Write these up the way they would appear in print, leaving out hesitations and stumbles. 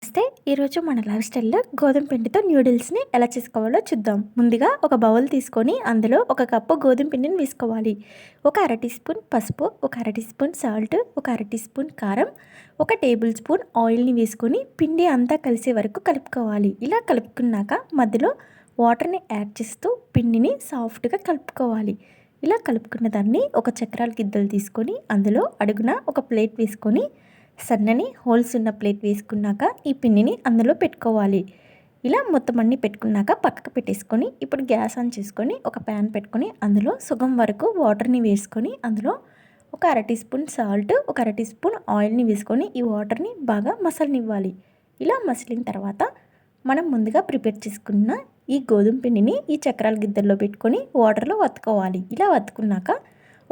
నమస్తే. ఈరోజు మన లైఫ్ స్టైల్లో గోధుమ పిండితో న్యూడిల్స్ని ఎలా చేసుకోవాలో చూద్దాం. ముందుగా ఒక బౌల్ తీసుకొని అందులో ఒక కప్పు గోధుమ పిండిని వేసుకోవాలి. ఒక అర టీ స్పూన్ పసుపు, ఒక అర టీ స్పూన్ సాల్ట్, ఒక అర టీ స్పూన్ కారం, ఒక టేబుల్ స్పూన్ ఆయిల్ని వేసుకొని పిండి అంతా కలిసే వరకు కలుపుకోవాలి. ఇలా కలుపుకున్నాక మధ్యలో వాటర్ని యాడ్ చేస్తూ పిండిని సాఫ్ట్గా కలుపుకోవాలి. ఇలా కలుపుకున్న దాన్ని ఒక చక్రాల గిద్దలు తీసుకొని అందులో అడుగున ఒక ప్లేట్ వేసుకొని సన్నని హోల్స్ ఉన్న ప్లేట్ వేసుకున్నాక ఈ పిండిని అందులో పెట్టుకోవాలి. ఇలా మొత్తం అన్నీ పెట్టుకున్నాక పక్కకు పెట్టేసుకొని ఇప్పుడు గ్యాస్ ఆన్ చేసుకొని ఒక ప్యాన్ పెట్టుకొని అందులో సగం వరకు వాటర్ని వేసుకొని అందులో ఒక అర టీ స్పూన్ సాల్ట్, ఒక అర టీ స్పూన్ ఆయిల్ని వేసుకొని ఈ వాటర్ని బాగా మసలనివ్వాలి. ఇలా మసిలిన తర్వాత మనం ముందుగా ప్రిపేర్ చేసుకున్న ఈ గోధుమ పిండిని ఈ చక్రాల గిద్దల్లో పెట్టుకొని వాటర్లో వత్తుకోవాలి. ఇలా వత్తుకున్నాక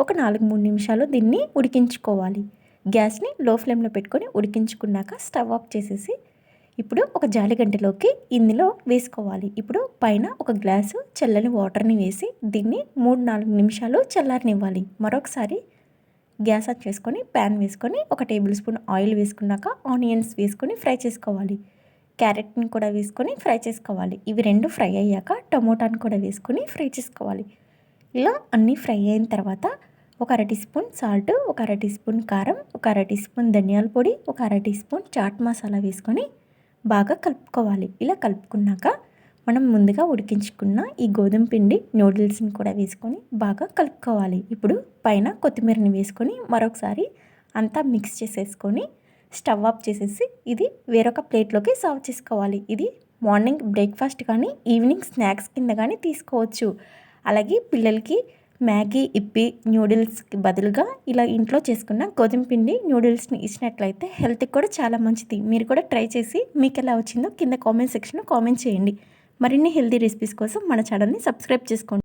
ఒక 4-3 నిమిషాలు దీన్ని ఉడికించుకోవాలి. గ్యాస్ని లో ఫ్లేమ్లో పెట్టుకొని ఉడికించుకున్నాక స్టవ్ ఆఫ్ చేసేసి ఇప్పుడు ఒక జాలి గంటలోకి ఇందులో వేసుకోవాలి. ఇప్పుడు పైన ఒక గ్లాసు చల్లని వాటర్ని వేసి దీన్ని 3-4 నిమిషాలు చల్లారనివ్వాలి. మరొకసారి గ్యాస్ ఆన్ చేసుకొని ప్యాన్ వేసుకొని ఒక టేబుల్ స్పూన్ ఆయిల్ వేసుకున్నాక ఆనియన్స్ వేసుకొని ఫ్రై చేసుకోవాలి. క్యారెట్ని కూడా వేసుకొని ఫ్రై చేసుకోవాలి. ఇవి రెండు ఫ్రై అయ్యాక టమోటాని కూడా వేసుకొని ఫ్రై చేసుకోవాలి. ఇలా అన్నీ ఫ్రై అయిన తర్వాత ఒక అర టీ స్పూన్ సాల్ట్, ఒక అర టీ స్పూన్ కారం, ఒక అర టీ స్పూన్ ధనియాల పొడి, ఒక అర టీ స్పూన్ చాట్ మసాలా వేసుకొని బాగా కలుపుకోవాలి. ఇలా కలుపుకున్నాక మనం ముందుగా ఉడికించుకున్న ఈ గోధుమ పిండి నూడిల్స్ని కూడా వేసుకొని బాగా కలుపుకోవాలి. ఇప్పుడు పైన కొత్తిమీరని వేసుకొని మరొకసారి అంతా మిక్స్ చేసేసుకొని స్టవ్ ఆఫ్ చేసేసి ఇది వేరొక ప్లేట్లోకి సర్వ్ చేసుకోవాలి. ఇది మార్నింగ్ బ్రేక్ఫాస్ట్ కానీ ఈవినింగ్ స్నాక్స్ కింద కానీ తీసుకోవచ్చు. అలాగే పిల్లలకి మ్యాగీ, ఇప్పి, న్యూడిల్స్కి బదులుగా ఇలా ఇంట్లో చేసుకున్న గోధుమ పిండి న్యూడిల్స్ని ఇచ్చినట్లయితే హెల్త్కి కూడా చాలా మంచిది. మీరు కూడా ట్రై చేసి మీకు ఎలా వచ్చిందో కింద కామెంట్ సెక్షన్లో కామెంట్ చేయండి. మరిన్ని హెల్తీ రెసిపీస్ కోసం మన ఛానల్ని సబ్స్క్రైబ్ చేసుకోండి.